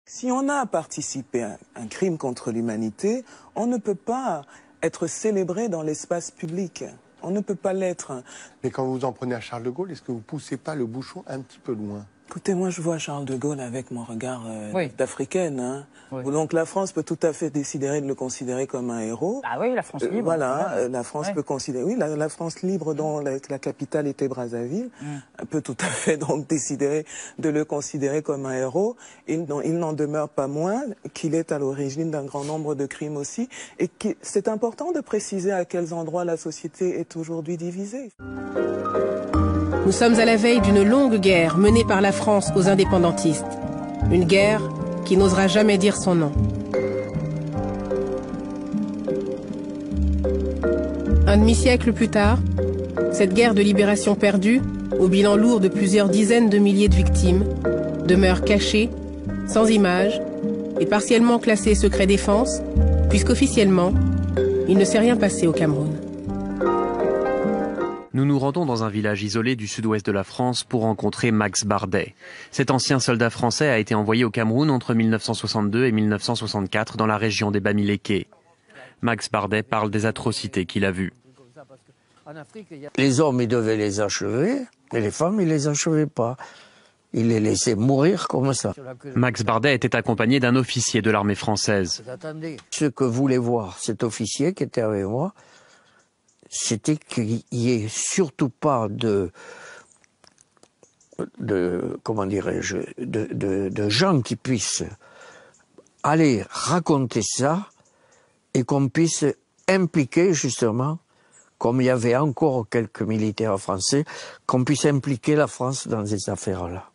Si on a participé à un crime contre l'humanité, on ne peut pas être célébré dans l'espace public. On ne peut pas l'être. Mais quand vous en prenez à Charles de Gaulle, est-ce que vous ne poussez pas le bouchon un petit peu loin? Écoutez, moi je vois Charles de Gaulle avec mon regard d'Africaine. Hein. Oui. Donc la France peut tout à fait décider de le considérer comme un héros. Ah oui, la France libre. Voilà, la France peut considérer... Oui, la France libre dont la capitale était Brazzaville peut tout à fait donc décider de le considérer comme un héros. Il n'en demeure pas moins qu'il est à l'origine d'un grand nombre de crimes aussi. Et c'est important de préciser à quels endroits la société est aujourd'hui divisée. Nous sommes à la veille d'une longue guerre menée par la France aux indépendantistes. Une guerre qui n'osera jamais dire son nom. Un demi-siècle plus tard, cette guerre de libération perdue, au bilan lourd de plusieurs dizaines de milliers de victimes, demeure cachée, sans images et partiellement classée secret défense, puisqu'officiellement, il ne s'est rien passé au Cameroun. Nous nous rendons dans un village isolé du sud-ouest de la France pour rencontrer Max Bardet. Cet ancien soldat français a été envoyé au Cameroun entre 1962 et 1964 dans la région des Bamileke. Max Bardet parle des atrocités qu'il a vues. Les hommes, ils devaient les achever, et les femmes, ils les achevaient pas. Ils les laissaient mourir comme ça. Max Bardet était accompagné d'un officier de l'armée française. Ce que voulait voir cet officier qui était avec moi, c'était qu'il n'y ait surtout pas de comment dirais-je, de gens qui puissent aller raconter ça et qu'on puisse impliquer justement, comme il y avait encore quelques militaires français, qu'on puisse impliquer la France dans ces affaires-là.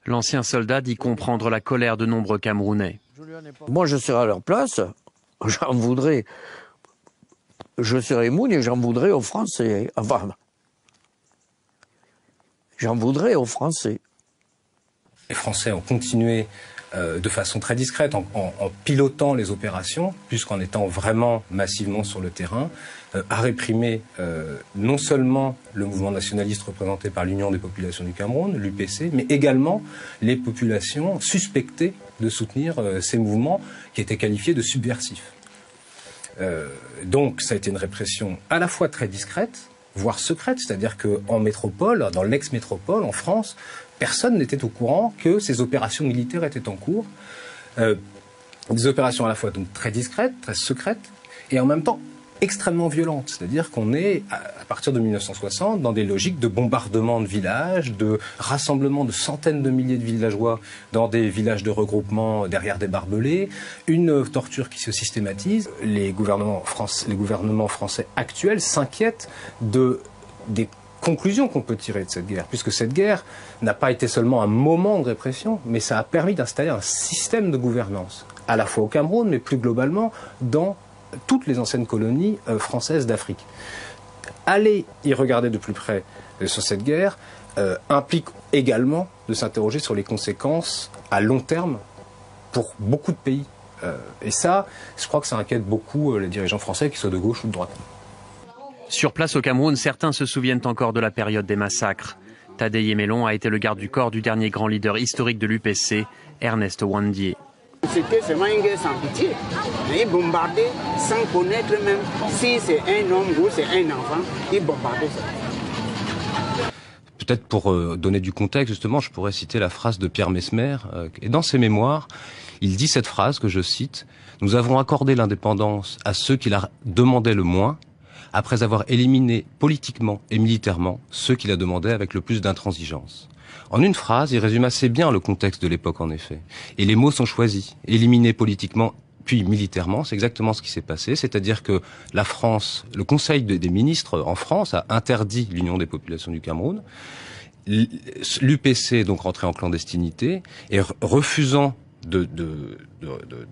L'ancien soldat dit comprendre la colère de nombreux Camerounais. Moi, je serais à leur place, j'en voudrais. Je serais moune et j'en voudrais aux Français. Enfin, j'en voudrais aux Français. Les Français ont continué de façon très discrète, en pilotant les opérations, puisqu'en étant vraiment massivement sur le terrain, à réprimer non seulement le mouvement nationaliste représenté par l'Union des populations du Cameroun, l'UPC, mais également les populations suspectées de soutenir ces mouvements qui étaient qualifiés de subversifs. Donc ça a été une répression à la fois très discrète, voire secrète, c'est-à-dire qu'en métropole, dans l'ex-métropole, en France, personne n'était au courant que ces opérations militaires étaient en cours. Des opérations à la fois donc très discrètes, très secrètes, et en même temps extrêmement violentes. C'est-à-dire qu'on est, à partir de 1960, dans des logiques de bombardement de villages, de rassemblement de centaines de milliers de villageois dans des villages de regroupement derrière des barbelés, une torture qui se systématise. Les gouvernements français actuels s'inquiètent des conclusions qu'on peut tirer de cette guerre, puisque cette guerre n'a pas été seulement un moment de répression, mais ça a permis d'installer un système de gouvernance, à la fois au Cameroun, mais plus globalement dans toutes les anciennes colonies françaises d'Afrique. Aller y regarder de plus près sur cette guerre implique également de s'interroger sur les conséquences à long terme pour beaucoup de pays. Et ça, je crois que ça inquiète beaucoup les dirigeants français, qu'ils soient de gauche ou de droite. Sur place au Cameroun, certains se souviennent encore de la période des massacres. Tadei Emelon a été le garde du corps du dernier grand leader historique de l'UPC, Ernest Ouandié. C'était seulement une guerre sans pitié. Ils bombardaient sans connaître même si c'est un homme ou c'est un enfant. Ils bombardaient ça. Peut-être pour donner du contexte, justement, je pourrais citer la phrase de Pierre Messmer. Et dans ses mémoires, il dit cette phrase que je cite: « Nous avons accordé l'indépendance à ceux qui la demandaient le moins, après avoir éliminé politiquement et militairement ceux qui la demandaient avec le plus d'intransigeance. » En une phrase, il résume assez bien le contexte de l'époque, en effet. Et les mots sont choisis. Éliminer politiquement, puis militairement, c'est exactement ce qui s'est passé. C'est-à-dire que la France, le Conseil des ministres en France a interdit l'Union des populations du Cameroun. L'UPC est donc rentré en clandestinité et refusant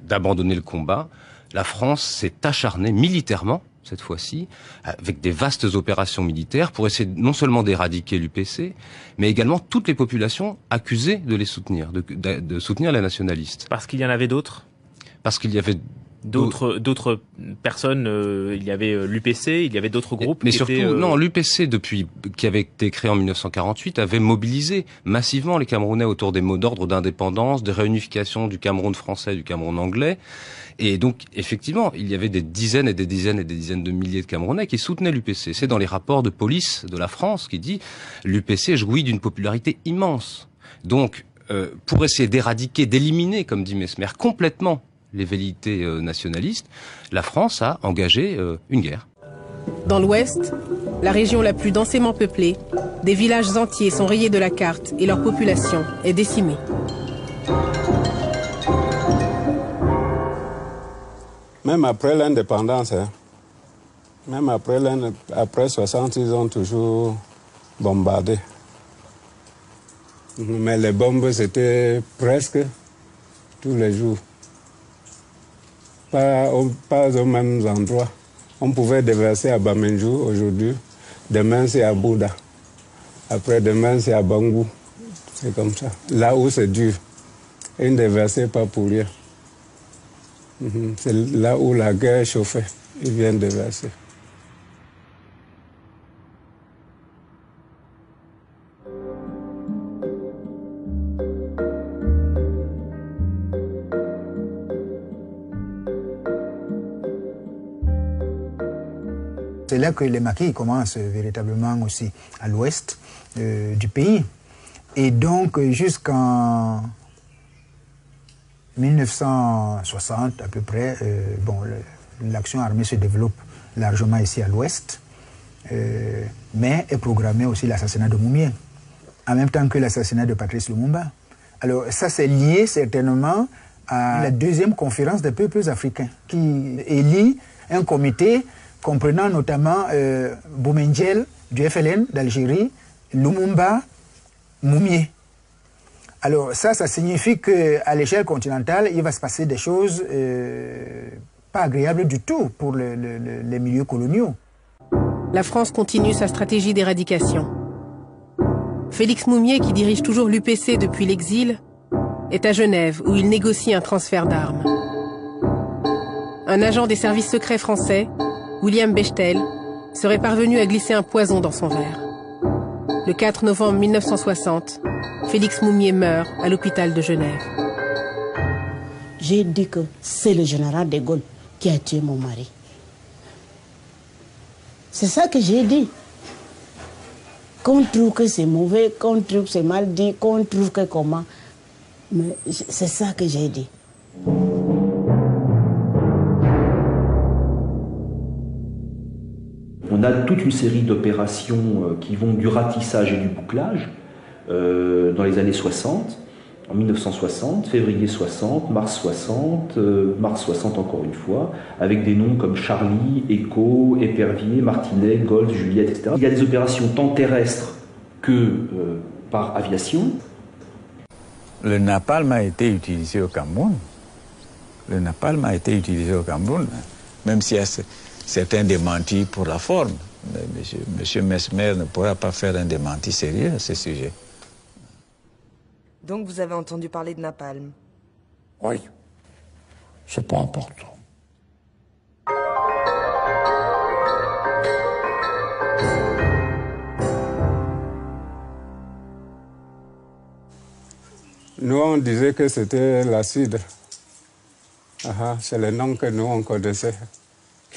d'abandonner le combat, la France s'est acharnée militairement, cette fois-ci, avec des vastes opérations militaires pour essayer non seulement d'éradiquer l'UPC, mais également toutes les populations accusées de les soutenir, de soutenir les nationalistes. Parce qu'il y en avait d'autres ? Parce qu'il y avait d'autres personnes, il y avait l'UPC, il y avait d'autres groupes. Mais surtout, non, l'UPC, qui avait été créé en 1948, avait mobilisé massivement les Camerounais autour des mots d'ordre d'indépendance, de réunification du Cameroun français et du Cameroun anglais. Et donc, effectivement, il y avait des dizaines et des dizaines et des dizaines de milliers de Camerounais qui soutenaient l'UPC. C'est dans les rapports de police de la France qui dit l'UPC jouit d'une popularité immense. Donc, pour essayer d'éradiquer, d'éliminer, comme dit Mesmer, complètement les velléités nationalistes, la France a engagé une guerre. Dans l'Ouest, la région la plus densément peuplée, des villages entiers sont rayés de la carte et leur population est décimée. Même après l'indépendance, même après 60, ils ont toujours bombardé. Mais les bombes, c'était presque tous les jours. Pas aux mêmes endroits. On pouvait déverser à Bamenjou aujourd'hui, demain c'est à Bouda, après-demain c'est à Bangou. C'est comme ça. Là où c'est dur, ils ne déversaient pas pour rien. C'est là où la guerre chauffait, ils viennent déverser. C'est là que les maquis commencent véritablement aussi à l'ouest du pays. Et donc jusqu'en 1960 à peu près, l'action armée se développe largement ici à l'ouest, mais est programmé aussi l'assassinat de Moumié, en même temps que l'assassinat de Patrice Lumumba. Alors ça c'est lié certainement à la deuxième conférence des peuples africains qui élit un comité comprenant notamment Boumendjel du FLN d'Algérie, Lumumba, Moumié. Alors ça signifie qu'à l'échelle continentale, il va se passer des choses pas agréables du tout pour les milieux coloniaux. La France continue sa stratégie d'éradication. Félix Moumié, qui dirige toujours l'UPC depuis l'exil, est à Genève où il négocie un transfert d'armes. Un agent des services secrets français, William Bechtel, serait parvenu à glisser un poison dans son verre. Le 4 novembre 1960, Félix Moumié meurt à l'hôpital de Genève. J'ai dit que c'est le général de Gaulle qui a tué mon mari. C'est ça que j'ai dit. Qu'on trouve que c'est mauvais, qu'on trouve que c'est mal dit, qu'on trouve que comment. Mais c'est ça que j'ai dit. On a toute une série d'opérations qui vont du ratissage et du bouclage dans les années 60, en 1960, février 60, mars 60, mars 60 encore une fois, avec des noms comme Charlie, Echo, Épervier, Martinet, Gold, Juliette, etc. Il y a des opérations tant terrestres que par aviation. Le napalm a été utilisé au Cameroun. Le napalm a été utilisé au Cameroun, même s'il y a certains démentis pour la forme. M. Mesmer ne pourra pas faire un démenti sérieux à ce sujet. Donc vous avez entendu parler de napalm? Oui, c'est pas important. Nous, on disait que c'était l'acide. C'est le nom que nous, on connaissait.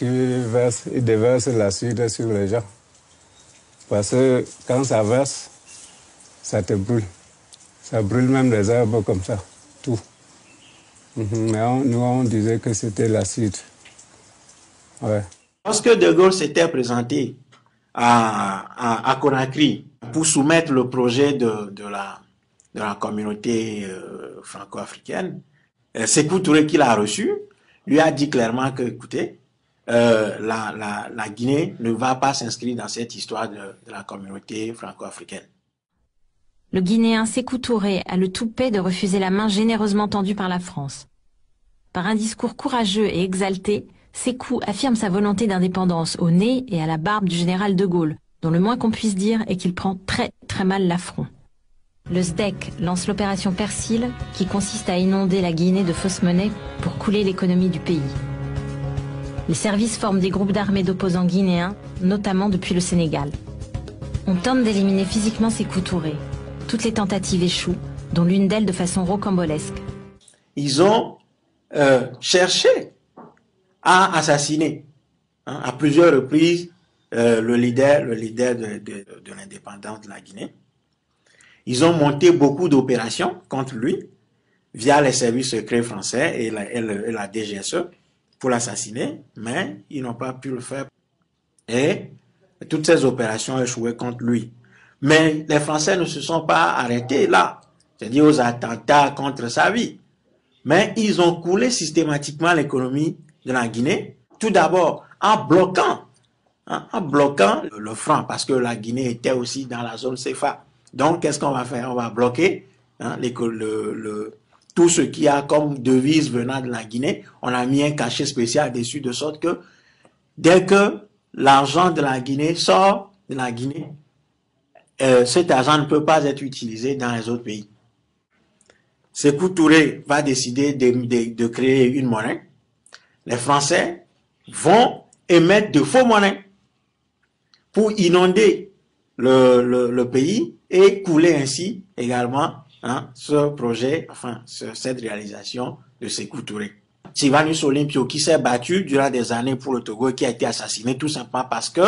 Il déverse l'acide sur les gens. Parce que quand ça verse, ça te brûle. Ça brûle même les herbes comme ça, tout. Mais nous, on disait que c'était l'acide. Ouais. Lorsque De Gaulle s'était présenté à Conakry pour soumettre le projet de la communauté franco-africaine, Sékou Touré, qui l'a reçu, lui a dit clairement que, écoutez, la Guinée ne va pas s'inscrire dans cette histoire de la communauté franco-africaine. Le Guinéen Sékou Touré a le toupet de refuser la main généreusement tendue par la France. Par un discours courageux et exalté, Sékou affirme sa volonté d'indépendance au nez et à la barbe du général de Gaulle, dont le moins qu'on puisse dire est qu'il prend très très mal l'affront. Le SDEC lance l'opération Persil, qui consiste à inonder la Guinée de fausses monnaies pour couler l'économie du pays. Les services forment des groupes d'armées d'opposants guinéens, notamment depuis le Sénégal. On tente d'éliminer physiquement Sékou Touré. Toutes les tentatives échouent, dont l'une d'elles de façon rocambolesque. Ils ont cherché à assassiner à plusieurs reprises le leader de l'indépendance de la Guinée. Ils ont monté beaucoup d'opérations contre lui via les services secrets français et la DGSE pour l'assassiner, mais ils n'ont pas pu le faire. Et toutes ces opérations ont échoué contre lui. Mais les Français ne se sont pas arrêtés là, c'est-à-dire aux attentats contre sa vie. Mais ils ont coulé systématiquement l'économie de la Guinée, tout d'abord en bloquant le franc, parce que la Guinée était aussi dans la zone CFA. Donc, qu'est-ce qu'on va faire? On va bloquer tout ce qui a comme devise venant de la Guinée. On a mis un cachet spécial dessus, de sorte que dès que l'argent de la Guinée sort de la Guinée, cet argent ne peut pas être utilisé dans les autres pays. Sékou Touré va décider de créer une monnaie. Les Français vont émettre de faux monnaies pour inonder le pays et couler ainsi également ce projet, enfin cette réalisation de Sékou Touré. Sylvanus Olympio qui s'est battu durant des années pour le Togo et qui a été assassiné tout simplement parce que